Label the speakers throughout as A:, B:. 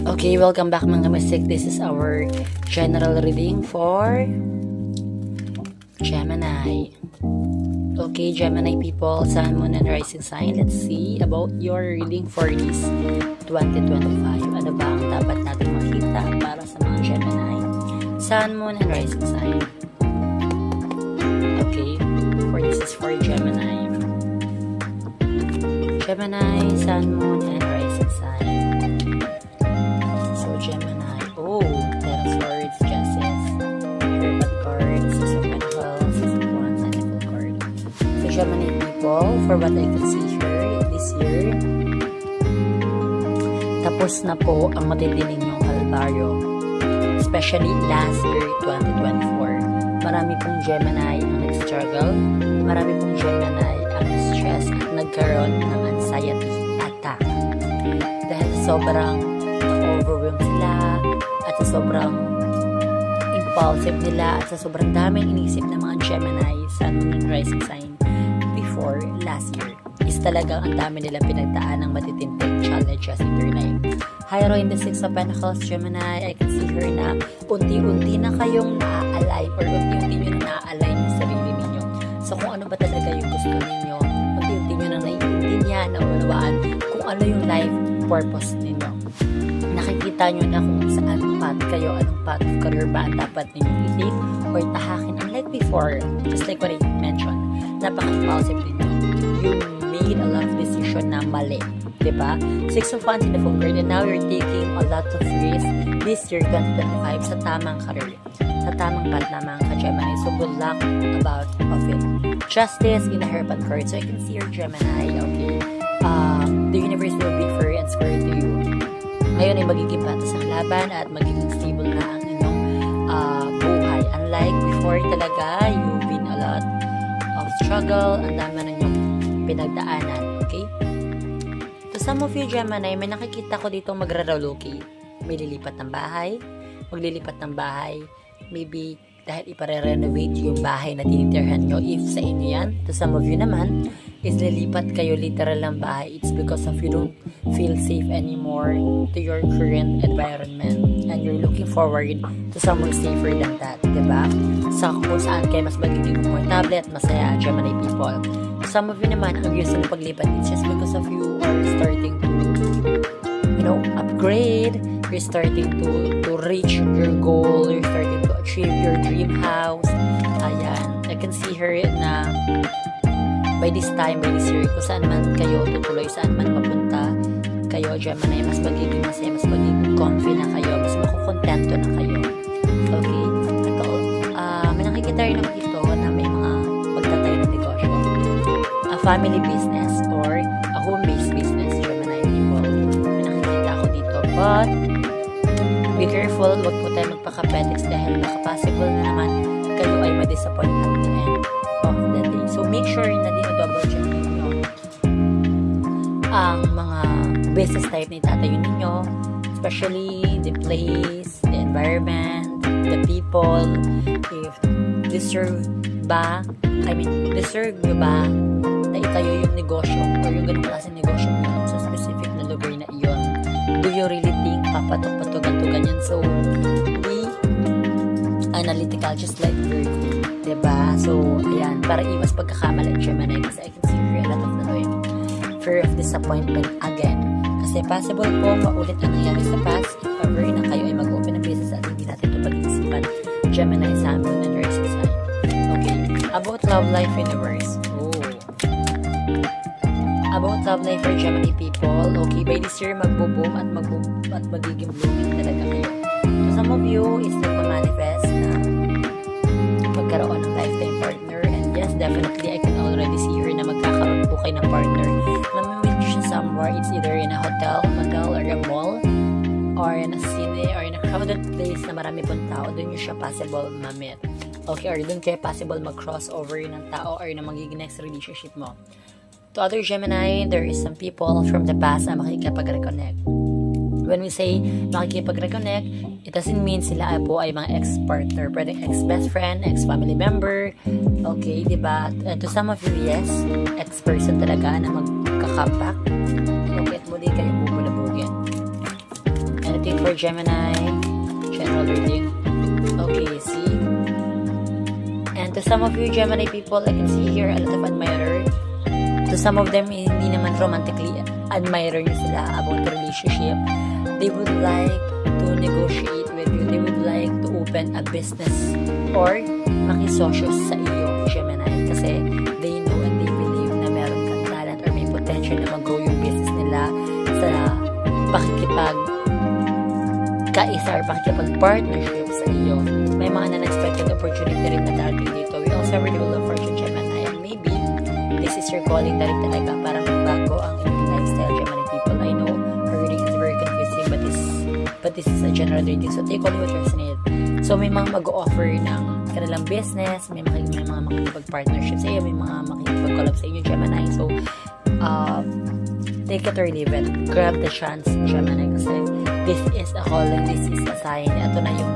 A: Okay, welcome back mga Mystic. This is our general reading for Gemini. Okay, Gemini people, Sun, Moon, and Rising Sign. Let's see about your reading for this 2025. Ano ba ang dapat natin makita para sa mga Gemini? Sun, Moon, and Rising Sign. Okay, for this is for Gemini. Gemini, Sun, Moon, and Rising Sign. So, Gemini. Oh, Ten of Swords, Justice, Hermit card, Six of Pentacles, Six of Wands, and the Full card. So, Gemini people, for what I can see here this year, tapos na po ang matitindi ninyong kalbaryo. Especially last year, 2024. Marami pong Gemini ang nag-struggle. Marami pong Gemini ang stress at nagkaroon ng anxiety attack. Dahil sobrang overwhelmed sila at sa sobrang impulsive nila at sa sobrang daming inisip ng mga Gemini, Sun, Moon, and Rising Sign before last year. Is talagang ang dami nilang pinagdaan ng matitinding challenges in their life. Hero in the Six of Pentacles, Gemini, I can see her na unti-unti na kayong na-align or unti-unti nyo na na-align yung sarili ninyo. So kung ano ba talaga yung gusto ninyo, unti-unti nyo na naiintindihan, naunawaan kung ano yung life purpose ninyo. Nakikita nyo na kung saan path kayo, anong path of career ba ang dapat ninyong i-take or tahakin. Unlike before, just like what I mentioned, napaka-impulsive ninyo. You made a lot of decision na mali. Diba? Six of Wands in the Full card, and now you're taking a lot of risk this year 2025 sa tamang career, sa tamang path na mga ka-Gemini. So good luck about of it. Justice in the Hermit card. So I can see your Gemini. Okay, the universe will be fair and square to you. Ngayon ay magiging patas ang laban at magiging stable na ang inyong buhay. Unlike before talaga, you've been a lot of struggle, ang dami na inyong pinagdaanan. Okay? Some of you Gemini, may nakikita ko dito magra-relocate. May lilipat ng bahay, maglilipat ng bahay, maybe dahil ipare-renovate yung bahay na tinitirhan nyo, if sa inyo yan. To some of you naman, is lilipat kayo literal ng bahay. It's because of you don't feel safe anymore to your current environment. And you're looking forward to somewhere safer than that, diba? Sa kung saan kayo mas magiging comfortable at masaya, Gemini people. Some of you naman, ang reason paglipat, it's just because of you are starting to, you know, upgrade. You're starting to reach your goal. You're starting to achieve your dream house. Ayan. I can see her na by this time, by this year, kung saan man kayo tutuloy, saan man papunta kayo, Gemini, mas magiging masaya, mas magiging comfy na kayo, mas makukontento na kayo. Okay? Ito, may nakikita rin naman ito na may mga pagtatayo ng negosyo. A family business or a home-based business, Gemini people. May nakikita ako dito. But, be careful, wag po tayo magpaka-panics dahil baka-possible na naman kayo ay ma-disappoint at the end of the day. So, make sure na double check ninyo ang mga business type na itatayo ninyo, especially the place, the environment, the people, if deserve nyo ba na itayo yung negosyo or yung ganung klaseng negosyo nyo sa specific na lugar na iyon. Do you really think papatok-patugan-tugan yan? So, be analytical just like Virgo, diba? So, ayan, para iwas pagkakamali, Gemini, kasi I can see here a lot of fear of disappointment again. Kasi possible po maulit ang nangyari sa past if ever na kayo ay mag-open ng business at hindi natin ito pag-iisipan. Gemini, Sun, Moon, and Rising Sign. Okay, about love life universe. Oh. About love life for Gemini people. Okay, by this year magbo-boom at magiging blooming talaga kayo. So some of you is nagpa-manifest na magkaroon ng lifetime partner, and yes, definitely I can already see her na magkakaroon po kayo ng partner. Namimit siya somewhere, it's either in a hotel, or a mall, or in a cine, or in a crowded place na marami pong tao. Doon nyo siya possible ma-meet. Okay, or doon kayo possible mag-crossover ng tao or na magiging next relationship mo. To other Gemini, there is some people from the past na makikipag-reconnect. When we say makikipag-reconnect, it doesn't mean sila po ay mga ex-partner. Pwedeng ex-best friend, ex-family member. Okay, diba? To some of you, yes, ex-person talaga na magka-comeback. Okay, at muli kayo bubulabugin. And Okay, for Gemini, general reading. Okay, see? And to some of you Gemini people, I can see here a lot of admirer. To some of them, hindi naman romantically admirer nyo sila about the relationship. They would like to negotiate with you. They would like to open a business or makisosyo sa iyo, Gemini. Kasi they know and they believe na meron kang talent or may potential na mag-grow yung business nila sa pakikipag-kaisa or pakikipag-partnership sa iyo. May mga unexpected opportunity rin na darating dito. We also have a Wheel of Fortune, Gemini. And maybe this is your calling na rin talaga para magbago ang inyong lifestyle, Gemini people. I know our reading is very confusing, but this is a general reading. So take only what resonates. So may mga mag-offer ng kanilang business, may mga makikipag-partnership sa iyo, may mga makikipag-collab sa inyo, Gemini. So take it or leave it. Grab the chance, Gemini, kasi this is a calling, this is a sign. Ito na yung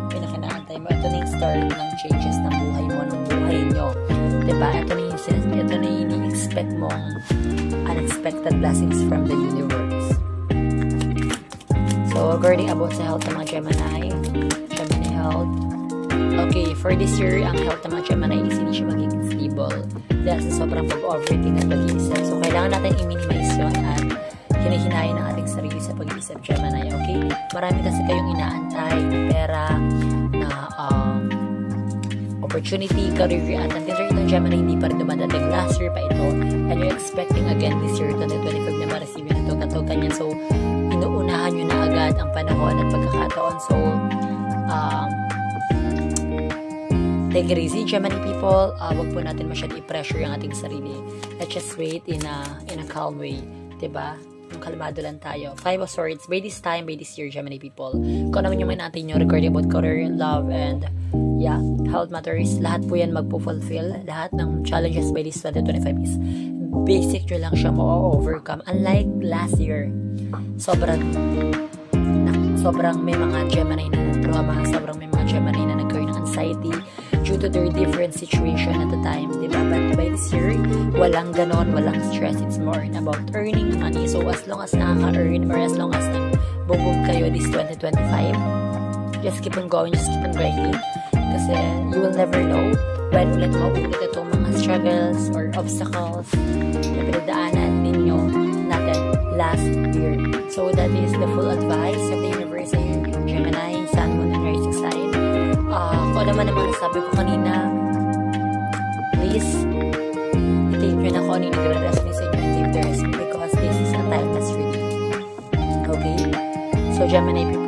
A: pinakinaantay mo. Ito na yung start ng changes ng buhay mo, ng buhay nyo. Diba? Ito na yung ini-expect mong unexpected blessings from the universe. So, regarding about sa health ng mga Gemini health. Okay, for this year, ang health ng mga Gemini is hindi siya magiging stable dahil sa sobrang pag-overthink at pag-iisip. So, kailangan natin i-minimize yun at hinahinayin ang ating sarili sa pag-iisip, Gemini, okay? Marami kasi kayong inaantay na pera, na opportunity, career, at until itong Gemini, hindi pa rin dumadating. Last year pa ito, and you're expecting again this year, 2025, na ma-receive yun ito, ganyan. So, inuunahan nyo na agad ang panahon at pagkakataon. So, take it easy, Gemini people. Wag po natin masyadong i-pressure yung ating sarili. Let's just wait in a calm way, diba? Yung kalmado lang tayo. 5 of Swords, by this time, by this year, Gemini people. Kung naman yung may natin nyo regarding about career, love, and health matters, lahat po yan magpo-fulfill. Lahat ng challenges by this 2025 is basic nyo lang siya ma-overcome. Unlike last year, sobrang may mga Gemini na trauma, sobrang may mga Gemini na nagkaroon ng anxiety due to their different situation at the time, diba? But by this year, walang ganon, walang stress. It's more about earning money. So as long as nakaka-earn or as long as nagbubog kayo this 2025, just keep on going, just keep on grinding. Kasi you will never know when ulit mauulit itong mga struggles or obstacles na pinagdaanan ninyo natin last year. So that is the full advice of the universe sa Gemini, Sun, Moon, and Rising sign. Kung naman nasabi ko kanina, please i-take nyo na kung ano yung nagre-resonate sa inyo and leave the rest because this is a timeless reading. Okay? So Gemini people,